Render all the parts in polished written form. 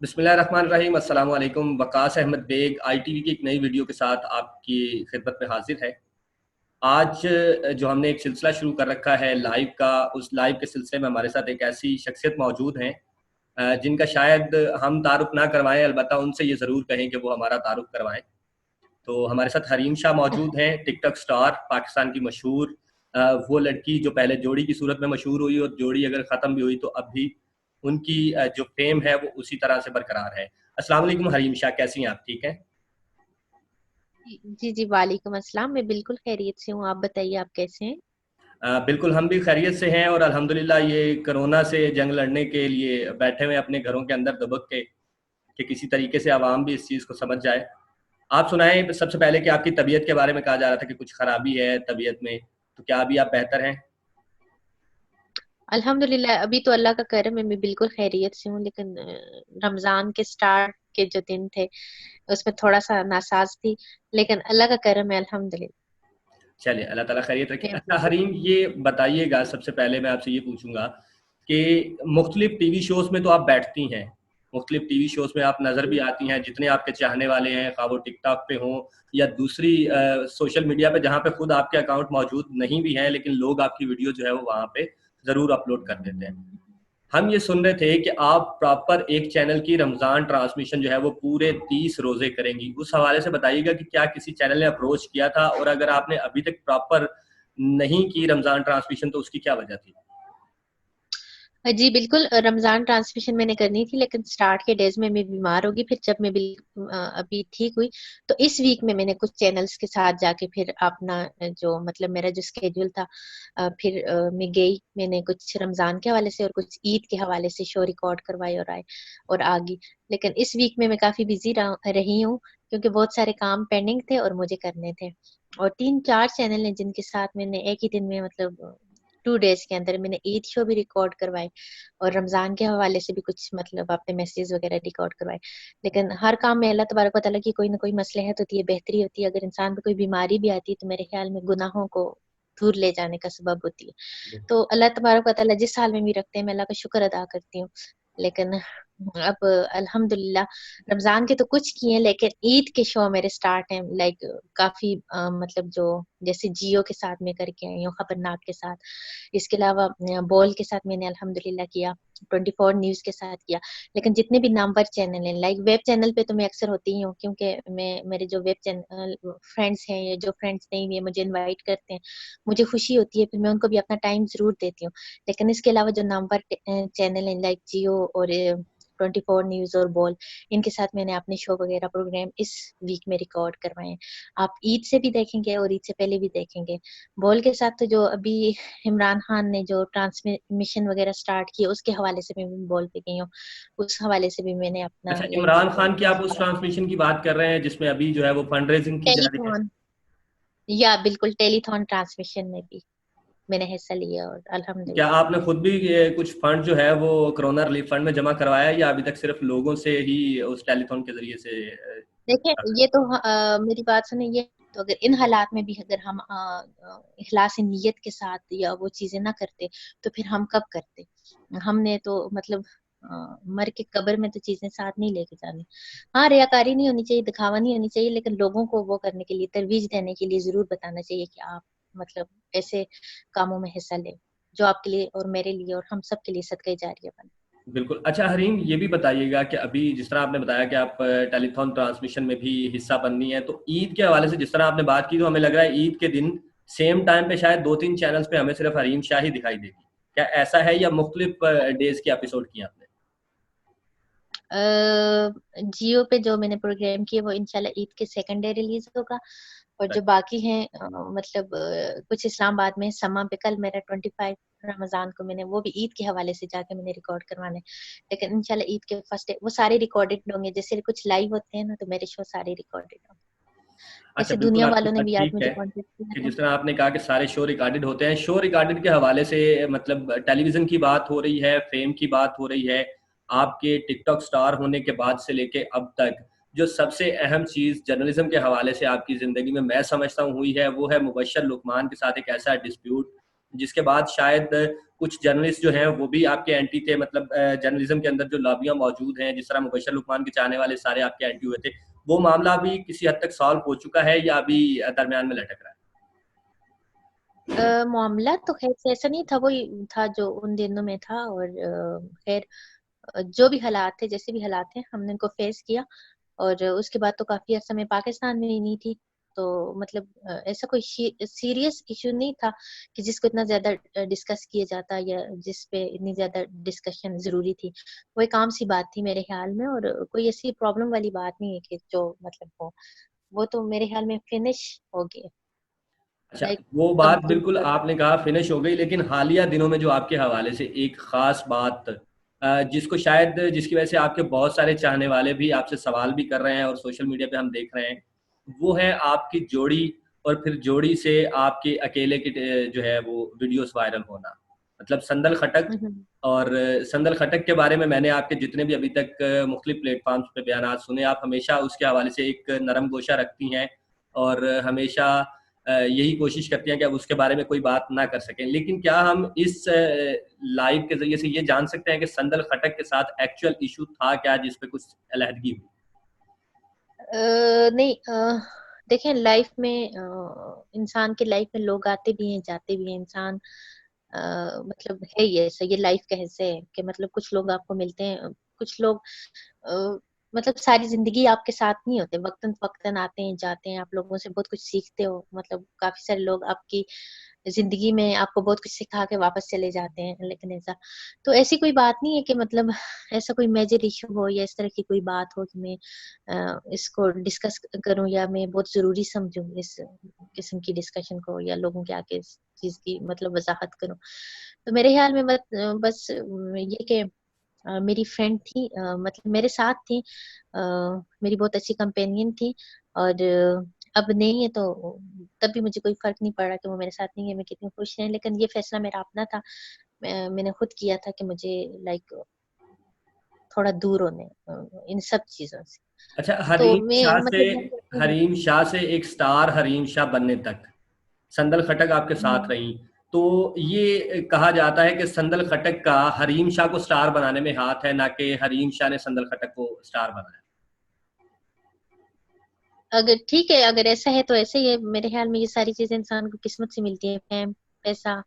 बिस्मिल्लाहिर्रहमानिर्रहीम। अस्सलाम वालेकुम। वकास अहमद बेग ITV की एक नई वीडियो के साथ आपकी खिदमत में हाजिर है। आज जो हमने एक सिलसिला शुरू कर रखा है लाइव का, उस लाइव के सिलसिले में हमारे साथ एक ऐसी शख्सियत मौजूद हैं जिनका शायद हम तारुफ ना करवाएं, अलबत्ता उनसे ये ज़रूर कहें कि वो हमारा तारुफ करवाएं। तो हमारे साथ हरीम शाह मौजूद हैं, टिकटॉक स्टार, पाकिस्तान की मशहूर वो लड़की जो पहले जोड़ी की सूरत में मशहूर हुई और जोड़ी अगर ख़त्म भी हुई तो अब भी उनकी जो फेम है वो उसी तरह से बरकरार है। अस्सलाम वालेकुम हरीम शाह, कैसी हैं आप? ठीक हैं? जी जी, वालेकुम अस्सलाम। मैं बिल्कुल खैरियत से हूँ। आप बताइए, आप कैसे हैं? बिल्कुल, हम भी खैरियत से हैं और अल्हम्दुलिल्लाह ये कोरोना से जंग लड़ने के लिए बैठे हुए हैं अपने घरों के अंदर दबक के, कि किसी तरीके से आवाम भी इस चीज़ को समझ जाए। आप सुनाएं सबसे पहले कि आपकी तबीयत के बारे में कहा जा रहा था कि कुछ खराबी है तबीयत में, तो क्या अभी आप बेहतर हैं? अल्हम्दुलिल्लाह, अभी तो अल्लाह का करम है, मैं बिल्कुल खैरियत से हूँ। लेकिन रमजान के स्टार्ट के जो दिन थे उसमें थोड़ा सा नासाज थी, लेकिन अल्लाह का करम है, अल्हम्दुलिल्लाह। चलिए, अल्लाह ताला खैरियत रखे। मैं अच्छा बिल्कुल। हरीम, ये बताइएगा, सबसे पहले मैं आपसे ये पूछूँगा कि मुख्तलिफ़ टीवी शोज़ में तो आप बैठती हैं, मुख्तलिफ़ टीवी शोज़ में आप नज़र भी आती हैं, जितने आपके चाहने वाले हैं, ख़्वाह वो टिकटॉक पे हों या दूसरी सोशल मीडिया पे जहाँ पे खुद आपके अकाउंट मौजूद नहीं भी हैं, लेकिन लोग आपकी वीडियो जो है वो वहाँ पे ज़रूर अपलोड कर देते हैं। हम ये सुन रहे थे कि आप प्रॉपर एक चैनल की रमज़ान ट्रांसमिशन जो है वो पूरे 30 रोज़े करेंगी। उस हवाले से बताइएगा कि क्या किसी चैनल ने अप्रोच किया था और अगर आपने अभी तक प्रॉपर नहीं की रमज़ान ट्रांसमिशन तो उसकी क्या वजह थी? जी बिल्कुल, रमजान ट्रांसमिशन मैंने करनी थी, लेकिन स्टार्ट के डेज में मैं बीमार होगी। फिर जब मैं अभी ठीक हुई, तो इस वीक में मैंने कुछ चैनल्स के साथ जाके फिर अपना जो मतलब मेरा जो स्केड्यूल था, फिर मैं गई, मैंने कुछ रमजान के हवाले से और कुछ ईद के हवाले से शो रिकॉर्ड करवाए और आए और आ गई। लेकिन इस वीक में मैं काफी बिजी रही हूँ, क्योंकि बहुत सारे काम पेंडिंग थे और मुझे करने थे। और 3-4 चैनल हैं जिनके साथ मैंने एक ही दिन में मतलब 2 डेज के अंदर मैंने ईद शो भी रिकॉर्ड करवाए और रमजान के हवाले से भी कुछ मतलब अपने मैसेज वगैरह रिकॉर्ड करवाए। लेकिन हर काम में अल्लाह तबारक व तआला की कोई ना कोई मसलहत होती है, बेहतरी होती है। अगर इंसान पे कोई बीमारी भी आती है तो मेरे ख्याल में गुनाहों को दूर ले जाने का सबब होती है। तो अल्लाह तबारक व तआला जिस हाल में भी रखते हैं, मैं अल्लाह का शुक्र अदा करती हूँ। लेकिन अब अल्हम्दुलिल्लाह रमजान के तो कुछ किए हैं, लेकिन ईद के शो मेरे स्टार्ट हैं। लाइक काफी मतलब जो जैसे जियो के साथ मैं करके आई हूँ, खबरनाक के साथ। इसके अलावा बॉल के साथ मैंने अल्हम्दुलिल्लाह किया, 24 न्यूज के साथ किया। लेकिन जितने भी नामवर चैनल हैं, लाइक वेब चैनल पे तो मैं अक्सर होती ही हूँ, क्योंकि मैं मेरे जो वेब चैनल फ्रेंड्स हैं या जो फ्रेंड्स नहीं भी है मुझे इनवाइट करते हैं, मुझे खुशी होती है, फिर मैं उनको भी अपना टाइम जरूर देती हूँ। लेकिन इसके अलावा जो नामवर चैनल हैं लाइक जियो और 24 न्यूज और बॉल, इनके साथ मैंने अपने शो वगैरह प्रोग्राम इस वीक में रिकॉर्ड करवाए हैं। आप ईद से भी देखेंगे और ईद से पहले भी देखेंगे। बॉल के साथ तो जो अभी इमरान खान ने जो ट्रांसमिशन वगैरह स्टार्ट किया, उसके हवाले से मैं भी बॉल पे गई हूँ। उस हवाले से भी मैंने अपना अच्छा, लाइक इमरान खान की आप उस ट्रांसमिशन की बात कर रहे हैं जिसमें अभी जो है वो फंड रेजिंग की जा रही है? टेलीथॉन, या बिल्कुल टेलीथॉन ट्रांसमिशन में भी मैंने हिस्सा लिया और क्या अल्हम्दुलिल्लाह। आपने खुद भी ये कुछ फंड जो है वो कोरोना रिलीफ फंड में जमा करवाया है या अभी तक सिर्फ लोगों से ही उस टेलीथॉन के जरिए से देखिए, ये तो मेरी बात सुनिए। तो अगर इन हालात में भी अगर हम इखलास नियत के साथ या वो चीजें ना करते, तो फिर हम कब करते? हमने तो मतलब मर के कब्र में तो चीजें साथ नहीं लेके जानी। हाँ, रियाकारी नहीं होनी चाहिए, दिखावा नहीं होनी चाहिए, लेकिन लोगों को वो करने के लिए, तरवीज देने के लिए जरूर बताना चाहिए कि आप मतलब ऐसे कामों में हिस्सा लें जो आपके लिए और मेरे लिए और हम सब के लिए सदका जारिया बने। बिल्कुल। अच्छा हरीम, ये भी बताइएगा कि अभी जिस तरह आपने बताया कि आप टेलीथॉन ट्रांसमिशन में भी हिस्सा बननी है, तो ईद के हवाले से जिस तरह आपने बात की तो हमें लग रहा है ईद के दिन सेम टाइम पे शायद 2-3 चैनल्स पे हमें सिर्फ हरीम शाह ही दिखाई देगी। क्या ऐसा है या मुख्तलिफ डेज के एपिसोड किए आपने? जियो पे जो मैंने प्रोग्राम किए वो इंशाल्लाह ईद के सेकंड डे रिलीज होगा। और जो बाकी हैं मतलब कुछ इस्लामाबाद में समा पे कल मेरा 25 रमजान को मैंने वो भी ईद के हवाले से जाके मैंने रिकॉर्ड करवाने। लेकिन इंशाल्लाह ईद के फर्स्ट डे वो सारे रिकॉर्डेड होंगे। जैसे कुछ लाइव होते हैं ना, तो मेरे शो सारे रिकॉर्डेड होंगे। अच्छा, जैसे बिल्कुल दुनिया आपकी वालों ने बात भी आज ठीक मुझे है कॉन्टेक्ट कि किया था। जिस तरह आपने कहा कि सारे शो रिकॉर्डेड होते हैं, शो रिकॉर्डेड के हवाले से मतलब टेलीविज़न की बात हो रही है, फेम की बात हो रही है, आपके टिकटॉक स्टार होने के बाद से लेके अब तक, जो सबसे अहम चीज़ जर्नलिज़्म के हवाले से आपकी ज़िंदगी में मैं समझता हूँ हुई है, वो है मुबश्शिर लुकमान के साथ एक ऐसा डिस्प्यूट, जिसके बाद शायद कुछ जर्नलिस्ट जो हैं वो भी आपके एंटी थे, मतलब जर्नलिज्म के अंदर जो लॉबियां मौजूद हैं, जिस तरह मुबशर लुकमान के चाहने वाले सारे आपके एंटी हुए थे, वो मामला अभी किसी हद तक सॉल्व हो चुका है या अभी दरमियान में लटक रहा है? मामला तो खैर से ऐसा नहीं था, वही था जो उन दिनों में था। और खैर जो भी हालात थे, जैसे भी हालात थे, हमने उनको फेस किया। और उसके बाद तो काफी अर्सा मैं पाकिस्तान में ही नहीं थी। तो मतलब ऐसा कोई सीरियस इशू नहीं था कि जिसको इतना ज्यादा डिस्कस किया जाता या जिस पे इतनी ज्यादा डिस्कशन जरूरी थी। वो एक आम सी बात थी मेरे ख्याल में, और कोई ऐसी प्रॉब्लम वाली बात नहीं है कि जो मतलब वो तो मेरे ख्याल में फिनिश हो गया। अच्छा, लाइक वो बात कंप्लीट बिल्कुल कर। आपने कहा फिनिश हो गई, लेकिन हालिया दिनों में जो आपके हवाले से एक खास बात जिसको शायद जिसकी वजह से आपके बहुत सारे चाहने वाले भी आपसे सवाल भी कर रहे हैं और सोशल मीडिया पे हम देख रहे हैं, वो है आपकी जोड़ी, और फिर जोड़ी से आपके अकेले के जो है वो वीडियोस वायरल होना, मतलब संदल खटक। और संदल खटक के बारे में मैंने आपके जितने भी अभी तक मुख्तलिफ प्लेटफॉर्म्स पे बयान सुने, आप हमेशा उसके हवाले से एक नरम गोशा रखती हैं और हमेशा यही कोशिश करती हैं कि अब उसके बारे में कोई बात ना कर सकें। लेकिन क्या हम इस लाइव के जरिए से ये जान सकते हैं कि संदल खटक के साथ एक्चुअल इशू था क्या, जिस पे कुछ अलहदगी हुई? नहीं, देखें, लाइफ में इंसान के लाइफ में लोग आते भी हैं, जाते भी हैं। इंसान मतलब है ये ऐसा, ये लाइफ का हिस्सा है कि मतलब कुछ लोग आपको मिलते हैं, कुछ लोग अ, मतलब सारी जिंदगी आपके साथ नहीं होते, वक्तन फक्तन आते हैं, जाते हैं। आप लोगों से बहुत कुछ सीखते हो, मतलब काफी सारे लोग आपकी जिंदगी में आपको बहुत कुछ सिखा के वापस चले जाते हैं। लेकिन ऐसा तो ऐसी कोई बात नहीं है कि मतलब ऐसा कोई मेजर इशू हो या इस तरह की कोई बात हो कि मैं इसको डिस्कस करूं या मैं बहुत जरूरी समझूं इस किस्म की डिस्कशन को, या लोगों के आगे इस चीज की मतलब वजाहत करूं। तो मेरे ख्याल में बस ये कि मेरी फ्रेंड थी, मतलब मेरे साथ थी, मेरी बहुत अच्छी कंपेनियन थी। और अब नहीं है, तो तब भी मुझे कोई फर्क नहीं पड़ा कि वो मेरे साथ नहीं है, मैं कितनी खुश है। लेकिन ये फैसला मेरा अपना था, मैंने खुद किया था कि मुझे लाइक थोड़ा दूर होने इन सब चीजों से। अच्छा, तो हरीम मैं शाह से, मतलब हरीम शाह से एक स्टार हरीम शाह बनने तक संदल खटक आपके साथ रही, तो ये कहा जाता है कि संदल खटक का हरीम शाह को स्टार बनाने में हाथ है, ना कि हरीम शाह ने संदल खटक को स्टार बनाया। अगर ठीक है, अगर ऐसा है तो ऐसे ही है। मेरे ख्याल में ये सारी चीजें इंसान को किस्मत से मिलती है, फैम, पैसा,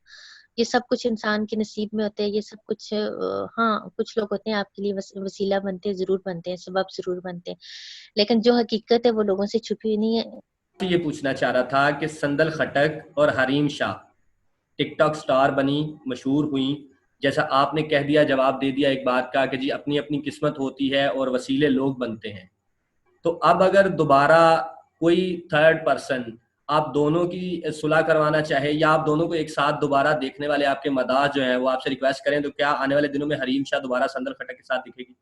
ये सब कुछ इंसान के नसीब में होते हैं। ये सब कुछ हाँ, कुछ लोग होते हैं आपके लिए वसीला बनते हैं, जरूर बनते हैं, सबब जरूर बनते हैं। लेकिन जो हकीकत है वो लोगों से छुपी हुई नहीं है। तो ये पूछना चाह रहा था कि संदल खटक और हरीम शाह टिकटॉक स्टार बनी, मशहूर हुई, जैसा आपने कह दिया, जवाब दे दिया एक बात का कि जी अपनी अपनी किस्मत होती है और वसीले लोग बनते हैं। तो अब अगर दोबारा कोई थर्ड पर्सन आप दोनों की सुलह करवाना चाहे, या आप दोनों को एक साथ दोबारा देखने वाले आपके मदाह जो हैं वो आपसे रिक्वेस्ट करें, तो क्या आने वाले दिनों में हरीम शाह दोबारा संदल खटक के साथ दिखेगी?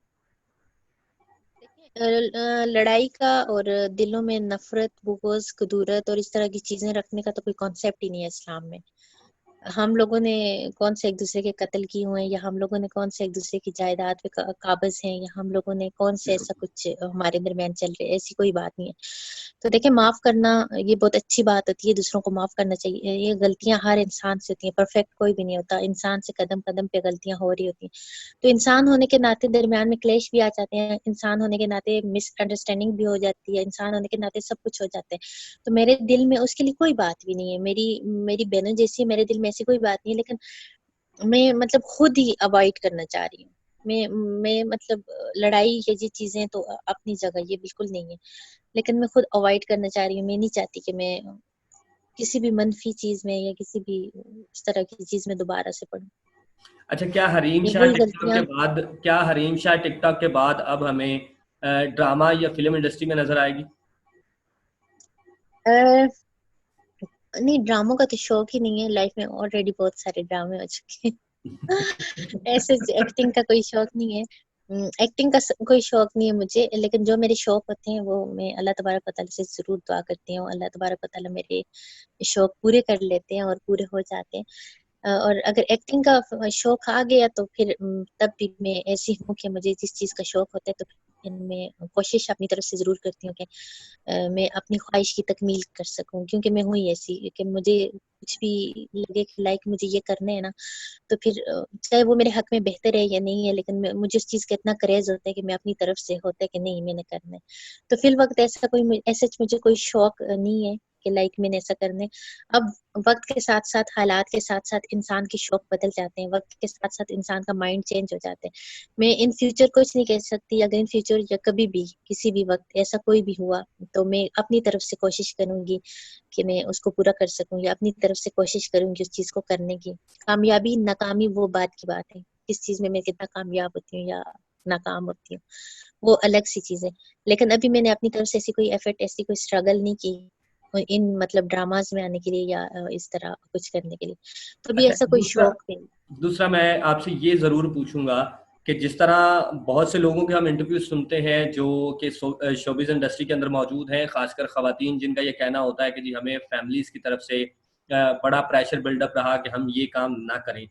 लड़ाई का और दिलों में नफरत, बुग़्ज़, कुदूरत और इस तरह की चीजें रखने का तो कोई कॉन्सेप्ट ही नहीं है इस्लाम में। हम लोगों ने कौन से एक दूसरे के कत्ल किए हुए हैं, या हम लोगों ने कौन से एक दूसरे की जायदाद पे काबिज हैं, या हम लोगों ने कौन से ऐसा कुछ हमारे दरमियान चल रहे है, ऐसी कोई बात नहीं है। तो देखिए, माफ करना ये बहुत अच्छी बात होती है, दूसरों को माफ करना चाहिए। ये गलतियां हर इंसान से होती हैं, परफेक्ट कोई भी नहीं होता, इंसान से कदम कदम पे गलतियां हो रही होती हैं। तो इंसान होने के नाते दरमियान में क्लेश भी आ जाते हैं, इंसान होने के नाते मिसअंडरस्टैंडिंग भी हो जाती है, इंसान होने के नाते सब कुछ हो जाता है। तो मेरे दिल में उसके लिए कोई बात भी नहीं है, मेरी मेरी बहनों जैसी है, मेरे दिल में ऐसी कोई बात नहीं है। लेकिन मैं मतलब खुद ही अवॉइड करना चाह रही हूँ। मैं मतलब लड़ाई ये चीजें तो अपनी जगह ये बिल्कुल नहीं है, लेकिन मैं खुद अवॉइड करना चाह रही हूँ। मैं नहीं चाहती कि मैं किसी भी मनफी चीज में या किसी भी इस तरह की चीज में दोबारा से पढूं। अच्छा, क्या हरीम मैं शाह वही टिकटॉक के गलतियां बाद, क्या हरीम शाह टिकटॉक के बाद अब हमें ड्रामा या फिल्म इंडस्ट्री में नजर आएगी? अ, नहीं, ड्रामों का तो शौक ही नहीं है, लाइफ में ऑलरेडी बहुत सारे ड्रामे हो चुके हैं। ऐसे एक्टिंग का कोई शौक नहीं है। एक्टिंग का कोई शौक नहीं है मुझे, लेकिन जो मेरे शौक होते हैं वो मैं अल्लाह तबारक व तआला से जरूर दुआ करती हूँ। अल्लाह तबारक व तआला मेरे शौक पूरे कर लेते हैं और पूरे हो जाते हैं। और अगर एक्टिंग का शौक आ गया तो फिर तब भी मैं ऐसी हूँ कि मुझे जिस चीज का शौक होता है तो लेकिन मैं कोशिश अपनी तरफ से ज़रूर करती हूँ कि मैं अपनी ख्वाहिश की तकमील कर सकूँ, क्योंकि मैं हूँ ही ऐसी कि मुझे कुछ भी लगे कि लाइक मुझे ये करना है ना, तो फिर चाहे वो मेरे हक में बेहतर है या नहीं है, लेकिन मुझे उस चीज़ का इतना क्रेज़ होता है कि मैं अपनी तरफ से होता है कि नहीं मैंने करना है। तो फिल वक़्त ऐसा कोई ऐसा मुझे कोई शौक नहीं है कि लाइक मैंने ऐसा करना है। अब वक़्त के साथ-साथ, हालात के साथ-साथ इंसान के शौक बदल जाते हैं, वक़्त के साथ-साथ इंसान का माइंड चेंज हो जाता है। मैं इन फ्यूचर कुछ नहीं कह सकती, अगर इन फ्यूचर या कभी भी, किसी भी वक़्त ऐसा कोई भी हुआ, तो मैं अपनी तरफ से कोशिश करूँगी कि मैं उसको पूरा कर सकूँ, या अपनी तरफ से कोशिश करूँगी उस चीज़ को करने की। कामयाबी, नाकामी वो बात की बात है। किस चीज़ में मैं कितना कामयाब होती हूँ या नाकाम होती हूँ, वो अलग सी चीज़ है। लेकिन अभी मैंने अपनी तरफ से ऐसी कोई एफर्ट, ऐसी कोई स्ट्रगल नहीं की इन मतलब ड्रामाज़ में आने के लिए या इस तरह कुछ करने के लिए। तो अभी अच्छा, ऐसा कोई दूसरा शौक नहीं। दूसरा मैं आपसे ये ज़रूर पूछूंगा कि जिस तरह बहुत से लोगों के हम इंटरव्यू सुनते हैं जो कि शोबिज़ इंडस्ट्री के अंदर मौजूद हैं, खासकर ख़वातीन, जिनका ये कहना होता है कि जी हमें फैमिलीज़ की तरफ से बड़ा प्रेशर बिल्डअप रहा कि हम ये काम ना करें।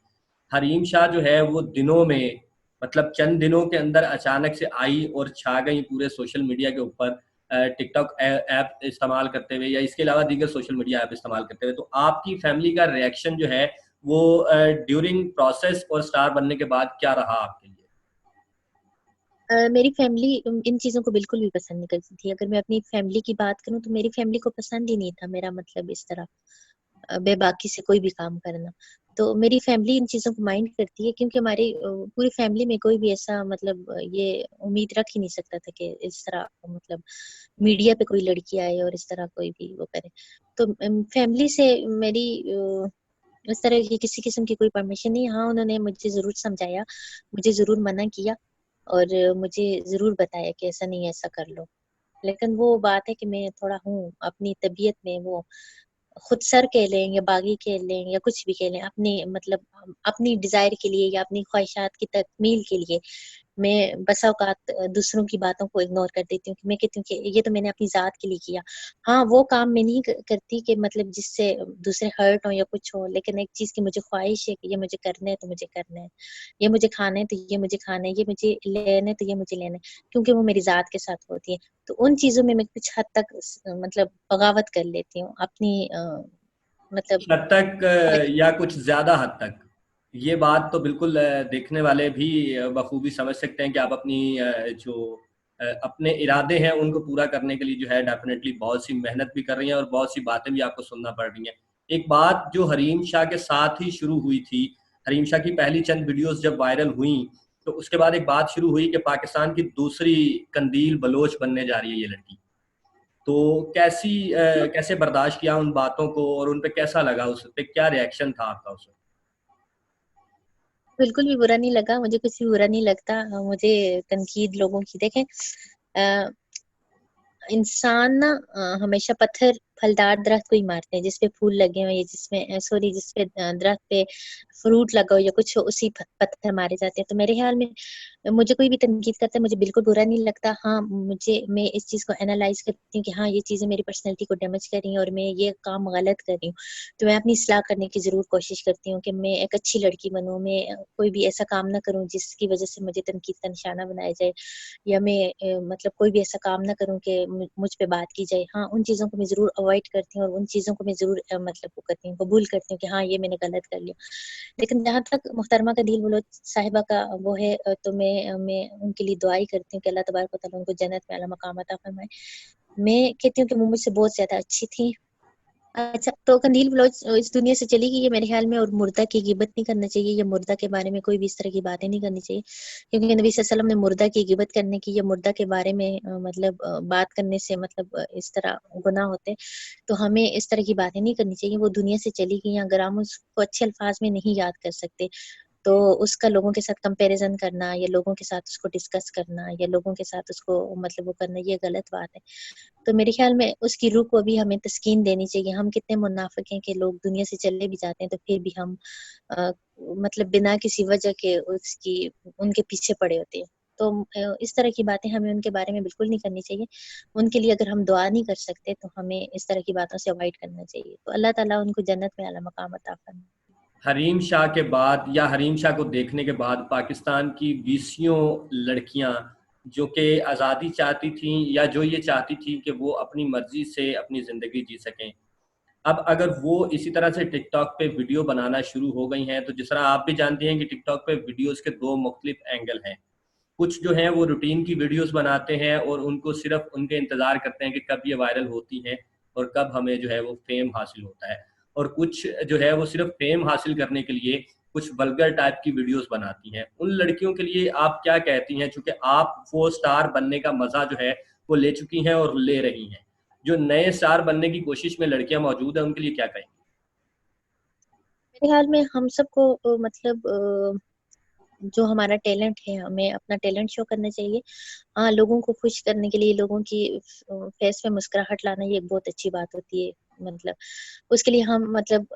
हरीम शाह जो है वो दिनों में, मतलब चंद दिनों के अंदर अचानक से आई और छा गई पूरे सोशल मीडिया के ऊपर, टिकटॉक ऐप इस्तेमाल करते हुए या इसके अलावा दीगर सोशल मीडिया ऐप इस्तेमाल करते हुए। तो आपकी फैमिली का रिएक्शन जो है वो ड्यूरिंग प्रोसेस और स्टार बनने के बाद क्या रहा आपके लिए? मेरी फैमिली इन चीज़ों को बिल्कुल भी पसंद नहीं करती थी। अगर मैं अपनी फैमिली की बात करूँ तो मेरी फैमिली को पसंद ही नहीं था मेरा मतलब इस तरह बेबाकी से कोई भी काम करना। तो मेरी फैमिली इन चीज़ों को माइंड करती है, क्योंकि हमारी पूरी फैमिली में कोई भी ऐसा मतलब ये उम्मीद रख ही नहीं सकता था कि इस तरह मतलब मीडिया पे कोई लड़की आए और इस तरह कोई भी वो करे। तो फैमिली से मेरी इस तरह की किसी किस्म की कोई परमिशन नहीं। हाँ, उन्होंने मुझे ज़रूर समझाया, मुझे ज़रूर मना किया और मुझे ज़रूर बताया कि ऐसा नहीं है, ऐसा कर लो। लेकिन वो बात है कि मैं थोड़ा हूँ अपनी तबीयत में वो खुद सर कह लें या बागी कह लें या कुछ भी कह लें, अपने मतलब अपनी डिज़ायर के लिए या अपनी ख्वाहिशात की तकमील के लिए मैं बसा औकात दूसरों की बातों को इग्नोर कर देती हूँ कि मैं कहती हूँ कि ये तो मैंने अपनी ज़ात के लिए किया। हाँ, वो काम मैं नहीं करती कि मतलब जिससे दूसरे हर्ट हों या कुछ हो, लेकिन एक चीज़ की मुझे ख्वाहिश है कि ये मुझे करना है तो मुझे करना है। ये मुझे खाना है तो ये मुझे खाना है, ये मुझे लेना है तो ये मुझे लेना है, क्योंकि वो मेरी ज़ात के साथ होती है। तो उन चीज़ों में मैं कुछ हद तक मतलब बगावत कर लेती हूँ अपनी मतलब हद तक या कुछ ज़्यादा हद तक? ये बात तो बिल्कुल देखने वाले भी बखूबी समझ सकते हैं कि आप अपनी जो अपने इरादे हैं उनको पूरा करने के लिए जो है डेफिनेटली बहुत सी मेहनत भी कर रही हैं और बहुत सी बातें भी आपको सुनना पड़ रही हैं। एक बात जो हरीम शाह के साथ ही शुरू हुई थी, हरीम शाह की पहली चंद वीडियोस जब वायरल हुई, तो उसके बाद एक बात शुरू हुई कि पाकिस्तान की दूसरी कंदील बलोच बनने जा रही है ये लड़की। तो कैसे बर्दाश्त किया उन बातों को और उन पे कैसा लगा, उस पे क्या रिएक्शन था आपका उस वक़्त? बिल्कुल भी बुरा नहीं लगा, मुझे कुछ भी बुरा नहीं लगता। मुझे तनकीद लोगों की देखें अ, इंसान ना हमेशा पत्थर फलदार दरख्त को ही मारते हैं जिसपे फूल लगे हों या जिसमें सॉरी जिसपे दरख्त पे फ्रूट लगा हो या कुछ हो, उसी पत्थर मारे जाते हैं। तो मेरे ख्याल में मुझे कोई भी तनकीद करता है मुझे बिल्कुल बुरा नहीं लगता। हाँ, मैं इस चीज़ को एनालाइज़ करती हूँ कि हाँ, ये चीज़ें मेरी पर्सनैलिटी को डैमेज कर रही हैं और मैं ये काम गलत कर रही हूँ। तो मैं अपनी इस्लाह करने की ज़रूर कोशिश करती हूँ कि मैं एक अच्छी लड़की बनूँ, मैं कोई भी ऐसा काम ना करूँ जिसकी वज़ह से मुझे तनकीद का निशाना बनाया जाए, या मैं मतलब कोई भी ऐसा काम ना करूँ कि मुझ पे बात की जाए। हाँ, उन चीज़ों को मैं ज़रूर अवॉइड करती हूँ और उन चीज़ों को मैं ज़रूर मतलब वो करती हूँ, कबूल करती हूँ कि हाँ, ये मैंने गलत कर लिया। लेकिन जहाँ तक मोहतरमा कदीर बलोच साहिबा का वो है तो मैं उनके लिए दुआ ही करती हूँ कि अल्लाह तबारक व तआला उनको जन्नत में आला मकाम अता फरमाए। मैं कहती हूँ कि वो मुझसे बहुत ज़्यादा अच्छी थी। अच्छा, तो कंदील बलोच इस दुनिया से चली गई है मेरे ख़्याल में, और मुर्दा की गिबत नहीं करना चाहिए या मुर्दा के बारे में कोई भी इस तरह की बातें नहीं करनी चाहिए। क्योंकि नबी सल्लल्लाहु अलैहि वसल्लम ने मुर्दा की गिबत करने की या मुर्दा के बारे में मतलब बात करने से मतलब इस तरह गुनाह होते हैं। तो हमें इस तरह की बातें नहीं करनी चाहिए। वो दुनिया से चली गई हैं, अगर हम उसको अच्छे अल्फाज में नहीं याद कर सकते, तो उसका लोगों के साथ कंपैरिज़न करना या लोगों के साथ उसको डिस्कस करना या लोगों के साथ उसको मतलब वो करना, ये गलत बात है। तो मेरे ख़्याल में उसकी रूह को भी हमें तस्कीन देनी चाहिए। हम कितने मुनाफ़िक हैं कि लोग दुनिया से चले भी जाते हैं तो फिर भी हम अ, मतलब बिना किसी वजह के उसकी उनके पीछे पड़े होते हैं। तो इस तरह की बातें हमें उनके बारे में बिल्कुल नहीं करनी चाहिए। उनके लिए अगर हम दुआ नहीं कर सकते तो हमें इस तरह की बातों से अवॉइड करना चाहिए। तो अल्लाह ताला उनको जन्नत में आला मकाम अता फरमाए। हरीम शाह के बाद या हरीम शाह को देखने के बाद पाकिस्तान की बीसियों लड़कियां जो कि आज़ादी चाहती थी, या जो ये चाहती थी कि वो अपनी मर्जी से अपनी ज़िंदगी जी सकें। अब अगर वो इसी तरह से टिकटॉक पे वीडियो बनाना शुरू हो गई हैं, तो जिस तरह आप भी जानती हैं कि टिकटॉक पे वीडियोस के दो मुख्तलिफ एंगल हैं। कुछ जो हैं वो रूटीन की वीडियोस बनाते हैं और उनको सिर्फ उनके इंतज़ार करते हैं कि कब ये वायरल होती हैं और कब हमें जो है वो फेम हासिल होता है। और कुछ जो है वो सिर्फ फेम हासिल करने के लिए कुछ वल्गर टाइप की वीडियोस बनाती हैं। उन लड़कियों के लिए आप क्या कहती हैं, चूँकि आप वो स्टार बनने का मज़ा जो है वो ले चुकी हैं और ले रही हैं। जो नए स्टार बनने की कोशिश में लड़कियाँ मौजूद हैं, उनके लिए क्या कहेंगी? मेरे ख्याल में हम सबको मतलब जो हमारा टैलेंट है हमें अपना टैलेंट शो करना चाहिए। हाँ, लोगों को खुश करने के लिए लोगों की फेस पे मुस्कुराहट लाना ये एक बहुत अच्छी बात होती है। मतलब उसके लिए हम मतलब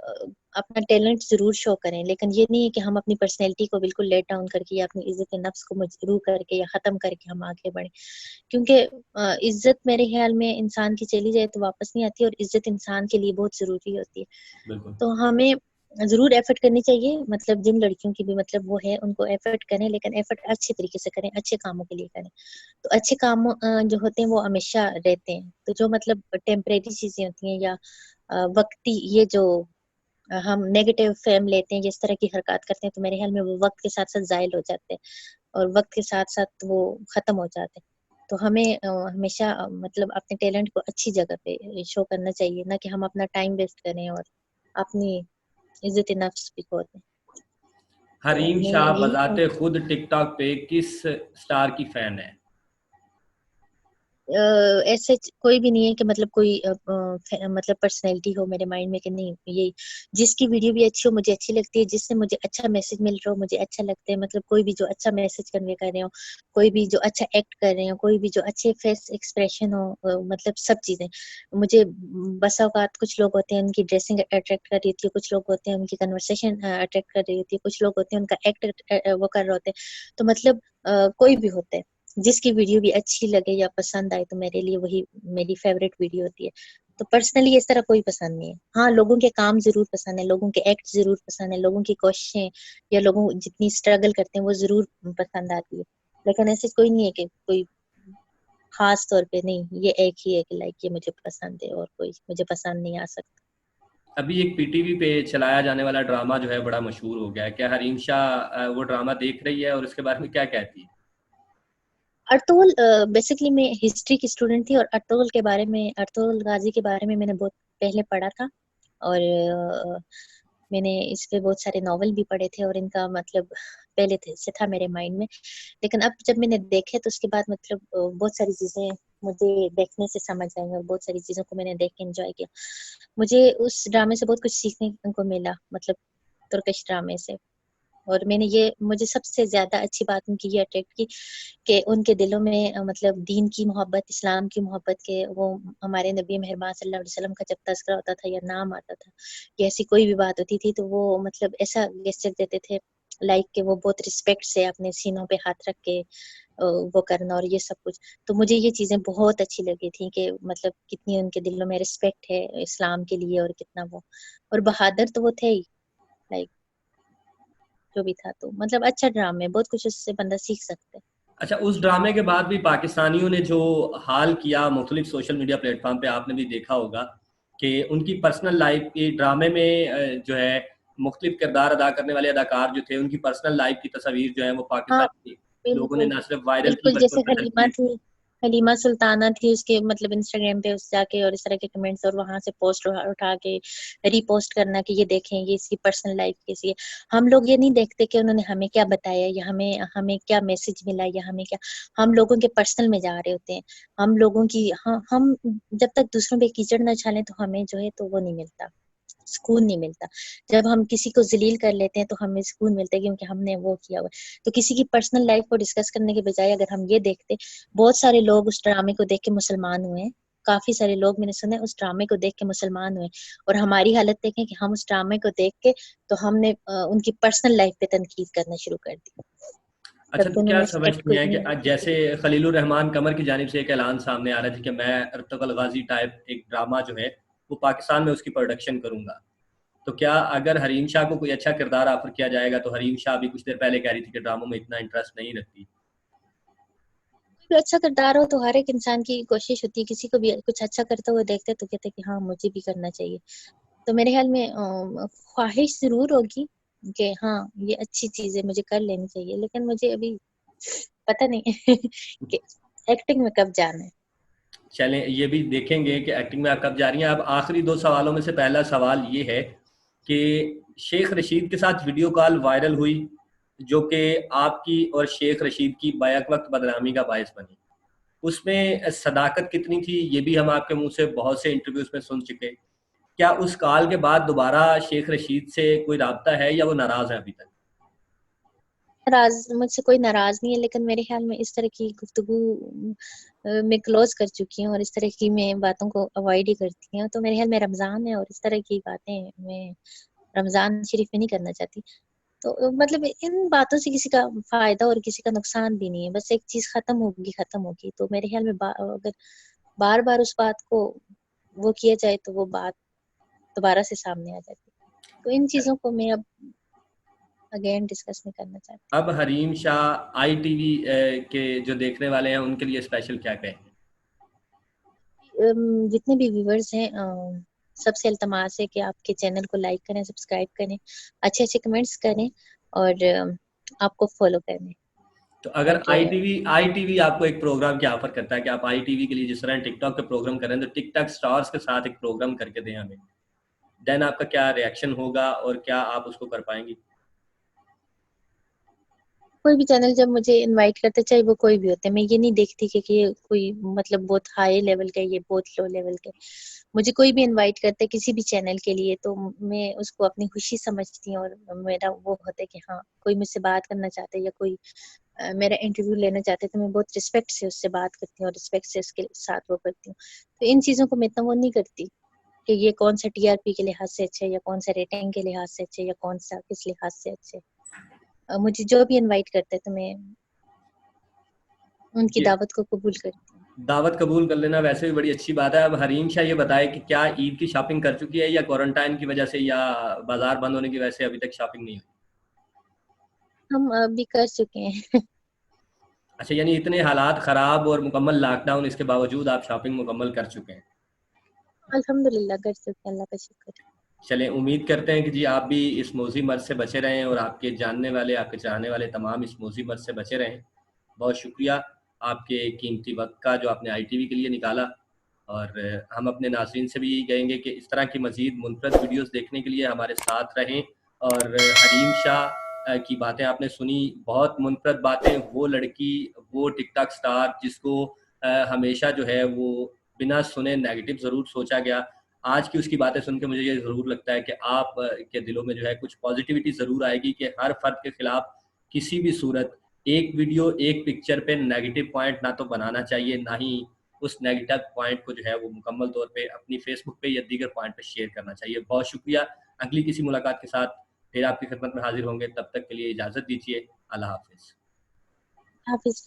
अपना टैलेंट ज़रूर शो करें, लेकिन ये नहीं है कि हम अपनी पर्सनैलिटी को बिल्कुल लेट डाउन करके या अपनी इज़्ज़त-ए-नफ्स को मजरूह करके या ख़त्म करके हम आगे बढ़ें। क्योंकि इज़्ज़त मेरे ख़्याल में इंसान की चली जाए तो वापस नहीं आती, और इज़्ज़त इंसान के लिए बहुत ज़रूरी होती है। बिल्कुल। तो हमें ज़रूर एफ़र्ट करनी चाहिए, मतलब जिन लड़कियों की भी मतलब वो है उनको एफ़र्ट करें, लेकिन एफ़र्ट अच्छे तरीके से करें, अच्छे कामों के लिए करें। तो अच्छे काम जो होते हैं वो हमेशा रहते हैं। तो जो मतलब टेम्परेरी चीज़ें होती हैं या वक़्ती ये जो हम नेगेटिव फ़ेम लेते हैं, जिस तरह की हरकत करते हैं, तो मेरे ख़्याल में वो वक़्त के साथ-साथ ज़ाइल हो जाते हैं और वक़्त के साथ-साथ वो ख़त्म हो जाते हैं। तो हमें हमेशा मतलब अपने टैलेंट को अच्छी जगह पे शो करना चाहिए, ना कि हम अपना टाइम वेस्ट करें और अपनी इज़्ज़त-ए-नफ्स भी खो दें। तो हरीम मैं शाह यही कहूँ बज़ाते खुद टिकटॉक पे किस स्टार की फ़ैन है? ऐसे कोई भी नहीं है कि मतलब कोई मतलब पर्सनैलिटी हो मेरे माइंड में कि नहीं ये जिसकी वीडियो भी अच्छी हो मुझे अच्छी लगती है, जिससे मुझे अच्छा मैसेज मिल रहा हो मुझे अच्छा लगता है। मतलब कोई भी जो अच्छा मैसेज कन्वे कर रहे हो, कोई भी जो अच्छा एक्ट कर रहे हो, कोई भी जो अच्छे फेस एक्सप्रेशन हो, मतलब सब चीजें मुझे बसा औकात कुछ लोग होते हैं उनकी ड्रेसिंग अट्रैक्ट कर रही होती है, कुछ लोग होते हैं उनकी कन्वर्सेशन अट्रैक्ट कर रही होती है, कुछ लोग होते हैं उनका एक्ट वो कर रहे होते हैं। तो मतलब कोई भी होता है, जिसकी वीडियो भी अच्छी लगे या पसंद आए तो मेरे लिए वही मेरी फेवरेट वीडियो होती है। तो पर्सनली इस तरह कोई पसंद नहीं है। हाँ, लोगों के काम ज़रूर पसंद है, लोगों के एक्ट ज़रूर पसंद है, लोगों की कोशिशें या लोगों जितनी स्ट्रगल करते हैं वो ज़रूर पसंद आती है। लेकिन ऐसे कोई नहीं है कि कोई ख़ास तौर पे नहीं, ये एक ही है कि लाइक ये मुझे पसंद है और कोई मुझे पसंद नहीं आ सकता। अभी एक पीटीवी पे चलाया जाने वाला ड्रामा जो है बड़ा मशहूर हो गया है। क्या हरीम शाह वो ड्रामा देख रही है और उसके बारे में क्या कहती है? अर्तुगरुल बेसिकली मैं हिस्ट्री की स्टूडेंट थी और अर्तुगरुल के बारे में अर्तुगरुल गाज़ी के बारे में मैंने बहुत पहले पढ़ा था और मैंने इस पे बहुत सारे नॉवल भी पढ़े थे और इनका मतलब पहले से था मेरे माइंड में। लेकिन अब जब मैंने देखे तो उसके बाद मतलब बहुत सारी चीज़ें मुझे देखने से समझ आई और बहुत सारी चीज़ों को मैंने देख के एन्जॉय किया। मुझे उस ड्रामे से बहुत कुछ सीखने को मिला, मतलब तुर्किश ड्रामे से। और मैंने ये मुझे सबसे ज़्यादा अच्छी बात उनकी ये अट्रैक्ट की कि उनके दिलों में मतलब दीन की मोहब्बत, इस्लाम की मोहब्बत के वो हमारे नबी मेहरबान सल्लल्लाहु अलैहि वसल्लम का जब तज़किरा होता था या नाम आता था, या ऐसी कोई भी बात होती थी तो वो मतलब ऐसा गेस्चर देते थे लाइक कि वो बहुत रिस्पेक्ट से अपने सीनों पे हाथ रख के वो करना और ये सब कुछ। तो मुझे ये चीज़ें बहुत अच्छी लगी थी कि मतलब कितनी उनके दिलों में रिस्पेक्ट है इस्लाम के लिए और कितना वो और बहादुर तो वो थे ही, लाइक जो भी था। तो मतलब अच्छा ड्रामा है, बहुत कुछ उससे बंदा सीख सकता है। अच्छा, उस ड्रामे के बाद भी पाकिस्तानियों ने जो हाल किया मुख्तलिफ सोशल मीडिया प्लेटफॉर्म पे, आपने भी देखा होगा कि उनकी पर्सनल लाइफ की ड्रामे में जो है मुख्तलिफ किरदार अदा करने वाले अदाकार जो थे उनकी पर्सनल लाइफ की तस्वीर जो है वो हाँ, पाकिस्तानी लोगों ने बिल्कुल। ना सिर्फ वायरल की बिल्कुल, बल्कि जैसे उन पर हलीमा तनकीद थी, हलीमा सुल्ताना थी, उसके मतलब इंस्टाग्राम पे उस जाके और इस तरह के कमेंट्स और वहाँ से पोस्ट उठा उठा के रीपोस्ट करना कि ये देखें, ये इसकी पर्सनल लाइफ कैसी है। हम लोग ये नहीं देखते कि उन्होंने हमें क्या बताया या हमें हमें क्या मैसेज मिला या हमें क्या हम लोगों के पर्सनल में जा रहे होते हैं। हम लोगों की हम जब तक दूसरों पे कीचड़ ना उछालें तो हमें जो है तो वो नहीं मिलता, सुकून नहीं मिलता। जब हम किसी को ज़लील कर लेते हैं तो हमें सुकून मिलता है क्योंकि हमने वो किया हुआ है। तो किसी की पर्सनल लाइफ़ को डिस्कस करने के बजाय अगर हम ये देखते, बहुत सारे लोग उस ड्रामे को देख के मुसलमान हुए हैं। काफ़ी सारे लोग मैंने सुने उस ड्रामे को देख के मुसलमान हुए और हमारी हालत देखें कि हम उस ड्रामे को देख के तो हमने उनकी पर्सनल लाइफ़ पे तनकीद करना शुरू कर दी। अच्छा, तब तो तो क्या उन्होंने इस एक्ट को समझती हैं कि इतनी जैसे खलीलुर रहमान कमर की जानिब से एक ऐलान सामने आ रहा था कि मैं अर्तुगरुल गाज़ी टाइप एक ड्रामा जो है वो पाकिस्तान में उसकी प्रोडक्शन करूंगा, तो क्या अगर हरीम शाह को कोई अच्छा किरदार ऑफर किया जाएगा, तो हरीम शाह भी कुछ देर पहले कह रही थी कि ड्रामों में इतना इंटरेस्ट नहीं रखती। कोई अच्छा किरदार हो तो हर एक इंसान की कोशिश होती है, किसी को भी कुछ अच्छा करते हुए देखते तो कहते हैं कि हाँ मुझे भी करना चाहिए। तो मेरे ख्याल में ख्वाहिश जरूर होगी कि हाँ ये अच्छी चीज है, मुझे कर लेनी चाहिए, लेकिन मुझे अभी पता नहीं कि एक्टिंग में कब जाना है। चलें, ये भी देखेंगे कि एक्टिंग में आप कब जा रही हैं। अब आखिरी दो सवालों में से पहला सवाल ये है कि शेख रशीद के साथ वीडियो कॉल वायरल हुई, जो कि आपकी और शेख रशीद की बैक वक्त बदनामी का बायस बनी। उसमें सदाकत कितनी थी, ये भी हम आपके मुंह से बहुत से इंटरव्यूज में सुन चुके। क्या उस कॉल के बाद दोबारा शेख रशीद से कोई राब्ता है या वो नाराज है अभी तक? नाराज, मुझसे कोई नाराज नहीं है, लेकिन मेरे ख्याल में इस तरह की गुफ्तगू मैं क्लोज कर चुकी हूँ और इस तरह की मैं बातों को अवॉइड ही करती हूँ। तो मेरे ख्याल में रमजान है और इस तरह की बातें मैं रमजान शरीफ में नहीं करना चाहती। तो मतलब इन बातों से किसी का फायदा और किसी का नुकसान भी नहीं है, बस एक चीज खत्म होगी। तो मेरे ख्याल में अगर बार बार उस बात को वो किया जाए तो वो बात दोबारा से सामने आ जाती है। तो इन चीजों को मैं अब अगेन डिस्कस नहीं करना चाहती। अब हरीम शाह ITV के जो देखने वाले हैं उनके लिए स्पेशल क्या कहेंगे? जितने भी व्यूवर्स हैं, सबसे इल्तमास है कि आपके चैनल को लाइक करें, सब्सक्राइब करें, अच्छे अच्छे कमेंट्स करें और आपको फॉलो करें। तो अगर और ITV आपको एक प्रोग्राम क्या ऑफर करता है कि आप ITV के लिए जिस तरह टिकटॉक पे प्रोग्राम करें, तो टिकटॉक स्टार्स के साथ एक प्रोग्राम करके दें हमें, देन आपका क्या रिएक्शन होगा और क्या आप उसको कर पाएंगी? कोई भी चैनल जब मुझे इनवाइट करते, चाहे वो कोई भी होते हैं, मैं ये नहीं देखती कि ये कोई मतलब बहुत हाई लेवल का, ये बहुत लो लेवल का। मुझे कोई भी इनवाइट करते किसी भी चैनल के लिए तो मैं उसको अपनी खुशी समझती हूँ, और मेरा वो होता है कि हाँ कोई मुझसे बात करना चाहता है या कोई मेरा इंटरव्यू लेना चाहते हैं, तो मैं बहुत रिस्पेक्ट से उससे बात करती हूँ और रिस्पेक्ट से उसके साथ वो करती हूँ। तो इन चीजों को मैं इतना वो नहीं करती कि ये कौन सा TRP के लिहाज से अच्छा है या कौन सा रेटिंग के लिहाज से अच्छा है या कौन सा किस लिहाज से अच्छा है। मुझे जो भी इनवाइट करते हैं तो मैं उनकी ये दावत को कबूल करती हूँ। दावत कबूल कर लेना वैसे भी बड़ी अच्छी बात है। अब हरीम शाह ये बताए कि क्या ईद की शॉपिंग कर चुकी है या क्वारंटाइन की वजह से या बाजार बंद होने की वजह से अभी तक शॉपिंग नहीं हुई? हम अभी कर चुके हैं। अच्छा, यानी इतने हालात ख़राब और मुकम्मल लॉकडाउन, इसके बावजूद आप शॉपिंग मुकम्मल कर चुके हैं। अल्हम्दुलिल्लाह कर चुके हैं, अल्लाह का शुक्र है। चलें, उम्मीद करते हैं कि जी आप भी इस मौजी मर्ज़ से बचे रहें और आपके जानने वाले, आपके चाहने वाले तमाम इस मौजी मर्ज़ से बचे रहें। बहुत शुक्रिया आपके कीमती वक्त का जो आपने ITV के लिए निकाला। और हम अपने नाज़रीन से भी यही कहेंगे कि इस तरह की मज़ीद मुनफ़रद वीडियोज़ देखने के लिए हमारे साथ रहें। और हरीम शाह की बातें आपने सुनी, बहुत मुनफ़रद बातें। वो लड़की, वो टिकटॉक स्टार जिसको हमेशा जो है वो बिना सुने नेगेटिव ज़रूर सोचा गया, आज की उसकी बातें सुन के मुझे ये ज़रूर लगता है कि आप के दिलों में जो है कुछ पॉजिटिविटी ज़रूर आएगी कि हर फ़र्द के खिलाफ किसी भी सूरत एक वीडियो, एक पिक्चर पे नेगेटिव पॉइंट ना तो बनाना चाहिए, ना ही उस नेगेटिव पॉइंट को जो है वो मुकम्मल तौर पे अपनी फेसबुक पे या दीगर पॉइंट पे शेयर करना चाहिए। बहुत शुक्रिया। अगली किसी मुलाकात के साथ फिर आपकी खिदमत में हाजिर होंगे, तब तक के लिए इजाज़त दीजिए। अल्लाह हाफ़िज़। हाफिज।